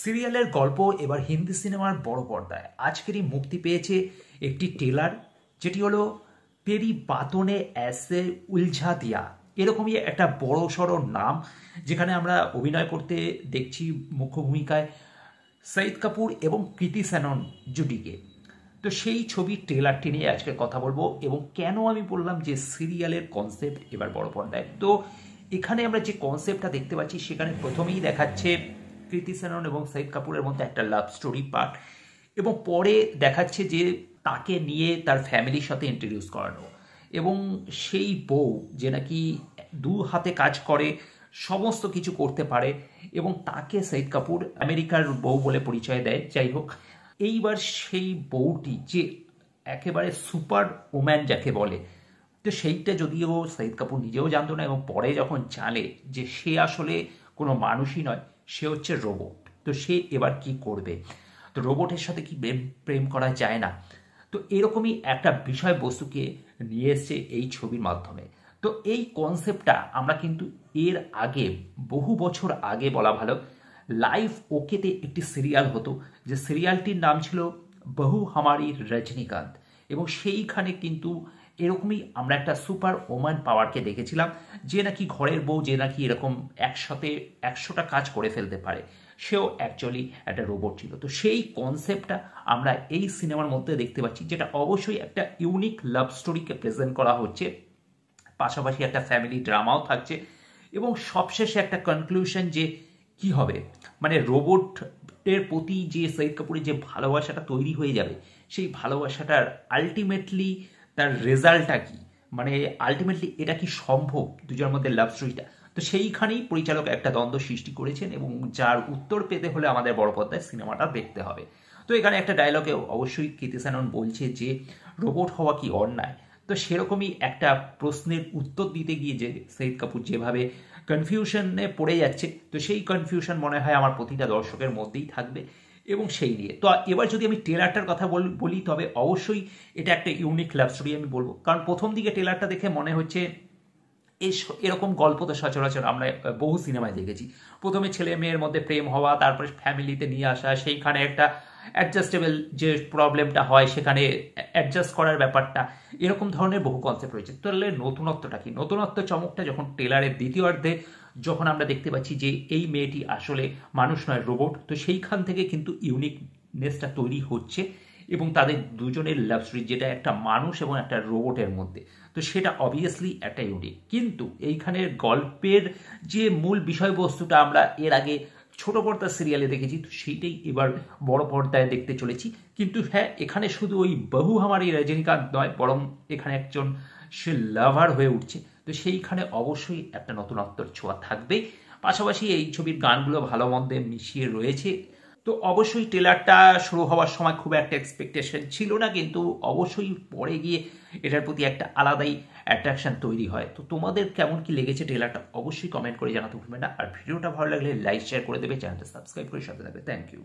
সিরিয়ালের গল্প এবার হিন্দি সিনেমার বড় পর্দায় আজকেরই মুক্তি পেয়েছে একটি ট্রেলার, যেটি হলো তেরি বাতনে এসে উলঝা দিয়া। এরকমই একটা বড় সড়ো নাম, যেখানে আমরা অভিনয় করতে দেখছি মুখ্য ভূমিকায় সঈদ কাপুর এবং কৃতি সেনন জুটিকে। তো সেই ছবির ট্রেলারটি নিয়ে আজকে কথা বলবো, এবং কেন আমি বললাম যে সিরিয়ালের কনসেপ্ট এবার বড় পর্দায়। তো এখানে আমরা যে কনসেপ্টটা দেখতে পাচ্ছি, সেখানে প্রথমেই দেখাচ্ছে কৃতি সেনন এবং সঈদ কাপুরের মধ্যে একটা লাভ স্টোরি পার্ট, এবং পরে দেখাচ্ছে যে তাকে নিয়ে তার ফ্যামিলির সাথে ইন্ট্রোডিউস করানো, এবং সেই বউ যে নাকি দু হাতে কাজ করে, সমস্ত কিছু করতে পারে, এবং তাকে সঈদ কাপুর আমেরিকার বউ বলে পরিচয় দেয়। যাই হোক, এইবার সেই বউটি যে একেবারে সুপার ওম্যান যাকে বলে, তো সেইটা যদিও সঈদ কাপুর নিজেও জানতো না, এবং পরে যখন জানে যে সে আসলে কোনো মানুষই নয়, সে হচ্ছে রোবট, তো সে এবার কি করবে? তো রোবটের সাথে কি প্রেম করা যায় না? তো এরকমই একটা বিষয়বস্তুকে নিয়ে এসছে এই ছবির মাধ্যমে। তো এই কনসেপ্টটা আমরা কিন্তু এর আগে, বহু বছর আগে বলা ভালো, লাইভ ওকেতে একটি সিরিয়াল হতো, যে সিরিয়ালটির নাম ছিল বহু হামারি রজনীকান্ত, এবং সেইখানে কিন্তু এরকমই আমরা একটা সুপার ওম্যান পাওয়ারকে দেখেছিলাম, যে নাকি ঘরের বউ, যে নাকি এরকম একসাথে 100টা কাজ করে ফেলতে পারে, সেও অ্যাকচুয়ালি একটা রোবট ছিল। তো সেই কনসেপ্টটা আমরা এই সিনেমার মধ্যে দেখতে পাচ্ছি, যেটা অবশ্যই একটা ইউনিক লাভ স্টোরিকে প্রেজেন্ট করা হচ্ছে, পাশাপাশি একটা ফ্যামিলি ড্রামাও থাকছে, এবং সবশেষে একটা কনক্লুশন যে কি হবে, মানে রোবটের প্রতি যে সঈদ কাপুরের যে ভালোবাসাটা তৈরি হয়ে যাবে, সেই ভালোবাসাটার আলটিমেটলি তার রেজাল্টটা কি, মানে আলটিমেটলি এটা কি সম্ভব দুজনের মধ্যে লাভ স্টোরিটা? তো সেইখানেই পরিচালক একটা দ্বন্দ্ব সৃষ্টি করেছেন, এবং যার উত্তর পেতে হলে আমাদের বড় পর্দায় সিনেমাটা দেখতে হবে। তো এখানে একটা ডায়লগে অবশ্যই কৃতি সেনন বলছে যে রোবট হওয়া কি অন্যায়? তো সেরকমই একটা প্রশ্নের উত্তর দিতে গিয়ে যে সঈদ কাপুর যেভাবে কনফিউশনে পড়ে যাচ্ছে, তো সেই কনফিউশন মনে হয় আমার প্রতিটা দর্শকের মধ্যেই থাকবে, এবং সেই নিয়ে। তো এবার যদি আমি ট্রেলারটার কথা বলি, তবে অবশ্যই এটা একটা ইউনিক লাভ স্টোরি আমি বলবো, কারণ প্রথম দিকে ট্রেলারটা দেখে মনে হচ্ছে এরকম গল্প তো সচরাচর আমরা বহু সিনেমায় দেখেছি। প্রথমে ছেলে মেয়ের মধ্যে প্রেম হওয়া, তারপরে ফ্যামিলিতে নিয়ে আসা, সেইখানে একটা অ্যাডজাস্টেবল যে প্রবলেমটা হয়, সেখানে অ্যাডজাস্ট করার ব্যাপারটা, এরকম ধরনের বহু কনসেপ্ট রয়েছে। তাহলে নতুনত্বটা কি? নতুনত্ব চমকটা যখন ট্রেলারের দ্বিতীয়ার্ধে যখন আমরা দেখতে পাচ্ছি যে এই মেয়েটি আসলে মানুষ নয়, রোবট, তো সেইখান থেকে কিন্তু ইউনিকনেসটা তৈরি হচ্ছে, এবং তাদের দুজনের লাভ স্টোরি, যেটা একটা মানুষ এবং একটা রোবটের মধ্যে, তো সেটা অবভিয়াসলি একটা ইউনিক। কিন্তু এইখানের গল্পের যে মূল বিষয়বস্তুটা আমরা এর আগে ছোট পর্দার সিরিয়ালে দেখেছি, তো সেইটাই এবার বড় পর্দায় দেখতে চলেছি। কিন্তু হ্যাঁ, এখানে শুধু ওই বহু হামারি রজনীকান্ত নয়, বরং এখানে একজন সে লাভার হয়ে উঠছে, তো সেইখানে অবশ্যই একটা নতুনত্বর ছোঁয়া থাকবেই। পাশাপাশি এই ছবির গানগুলো ভালো মন্দে মিশিয়ে রয়েছে। তো অবশ্যই ট্রেলারটা শুরু হওয়ার সময় খুব একটা এক্সপেকটেশন ছিল না, কিন্তু অবশ্যই পরে গিয়ে এটার প্রতি একটা আলাদাই অ্যাট্রাকশন তৈরি হয়। তো তোমাদের কেমন কি লেগেছে ট্রেলারটা অবশ্যই কমেন্ট করে জানাতে ভুলবে না, আর ভিডিওটা ভালো লাগলে লাইক শেয়ার করে দেবে, চ্যানেলটা সাবস্ক্রাইব করে সাথে থাকবে। Thank you.